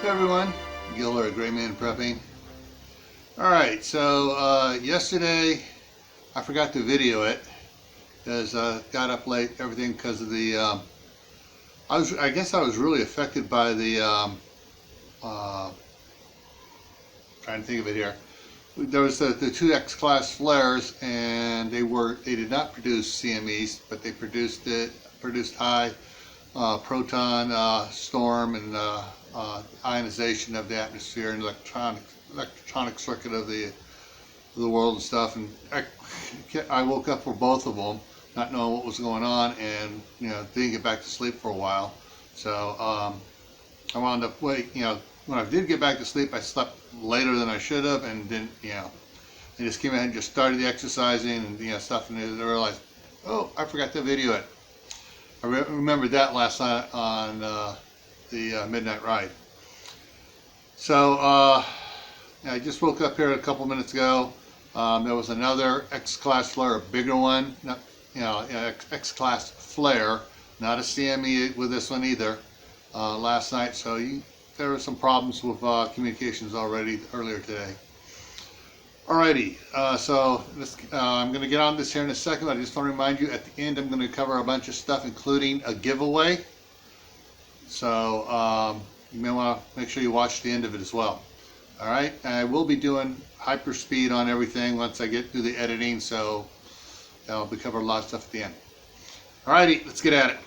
Hey everyone, Gilder, Gray Man Prepping. Alright, so yesterday I forgot to video it because got up late, everything because of the, I guess I was really affected by the, trying to think of it here. There was the two X-class flares, and they did not produce CMEs, but they produced high proton storm and ionization of the atmosphere and electronic circuit of the world and stuff. And I woke up for both of them, not knowing what was going on, and didn't get back to sleep for a while. So I wound up when I did get back to sleep, I slept later than I should have, and didn't I just came ahead and just started the exercising and stuff, and I realized, oh, I forgot to video it. I remembered that last night on the midnight ride. So I just woke up here a couple minutes ago. There was another X-class flare, a bigger one, not X-class flare, not a CME with this one either, last night. So there were some problems with communications already earlier today. Alrighty, so I'm going to get on this here in a second. I just want to remind you, at the end I'm going to cover a bunch of stuff, including a giveaway. So you may want to make sure you watch the end of it as well. Alright, I will be doing hyper speed on everything once I get through the editing, so I'll be covering a lot of stuff at the end. Alrighty, let's get at it.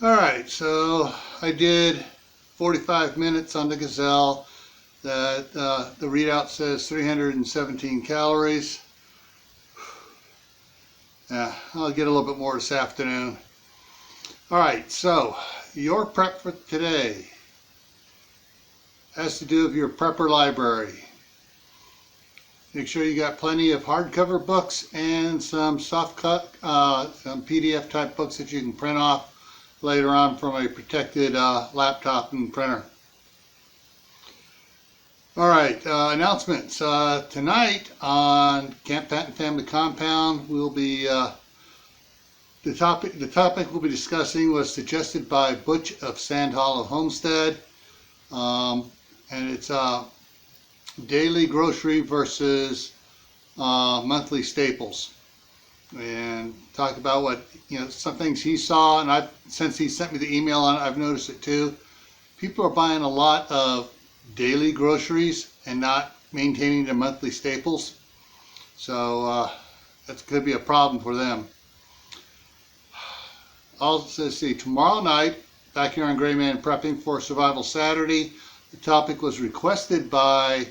Alright, so I did 45 minutes on the Gazelle. That the readout says 317 calories. I'll get a little bit more this afternoon. Alright, so your prep for today has to do with your prepper library. Make sure you got plenty of hardcover books and some soft cut, some PDF type books that you can print off later on from a protected laptop and printer. Alright, announcements. Tonight on Camp Patton Family Compound, we'll be the topic we'll be discussing was suggested by Butch of Sand Hollow Homestead, and it's daily grocery versus monthly staples. And talk about what some things he saw, and since he sent me the email on it, I've noticed it too. people are buying a lot of daily groceries and not maintaining their monthly staples. So that's going to be a problem for them. Also, see, tomorrow night, back here on Gray Man Prepping for Survival Saturday, the topic was requested by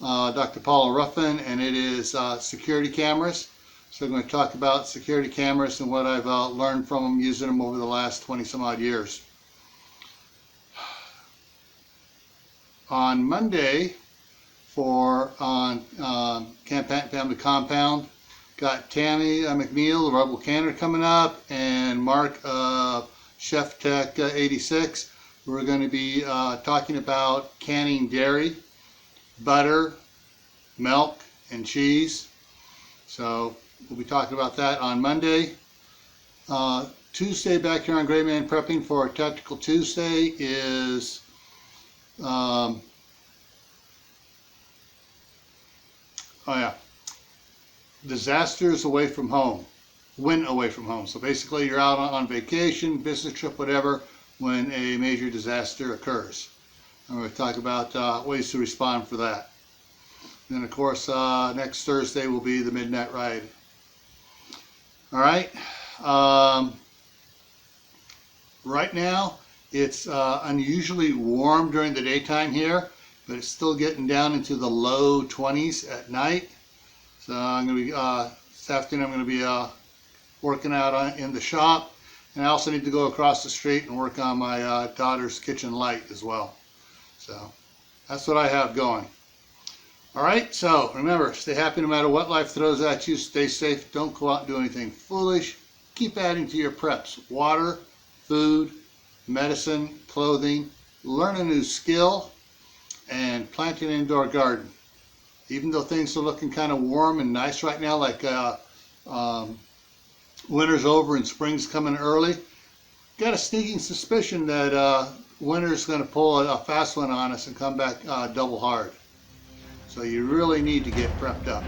Dr. Paula Ruffin, and it is security cameras. So I'm going to talk about security cameras and what I've learned from them, using them over the last 20 some odd years. On Monday, on Camp Patton Family Compound, got Tammy McNeil, the Rebel Canner, coming up, and Mark Chef Tech 86. We're going to be talking about canning dairy, butter, milk, and cheese. So we'll be talking about that on Monday. Tuesday, back here on Gray Man Prepping for Tactical Tuesday, is disasters away from home, when away from home. So basically you're out on vacation, business trip, whatever, when a major disaster occurs. I'm going to talk about ways to respond for that. Then of course next Thursday will be the Midnight Ride. All right. Right now it's unusually warm during the daytime here, but it's still getting down into the low 20s at night. So I'm going to be, this afternoon I'm going to be working out in the shop, and I also need to go across the street and work on my daughter's kitchen light as well. So that's what I have going. All right, so remember, stay happy no matter what life throws at you. Stay safe. Don't go out and do anything foolish. Keep adding to your preps. Water, food, medicine, clothing. Learn a new skill, and plant an indoor garden. Even though things are looking kind of warm and nice right now, like winter's over and spring's coming early, got a sneaking suspicion that winter's going to pull a fast one on us and come back double hard. So you really need to get prepped up.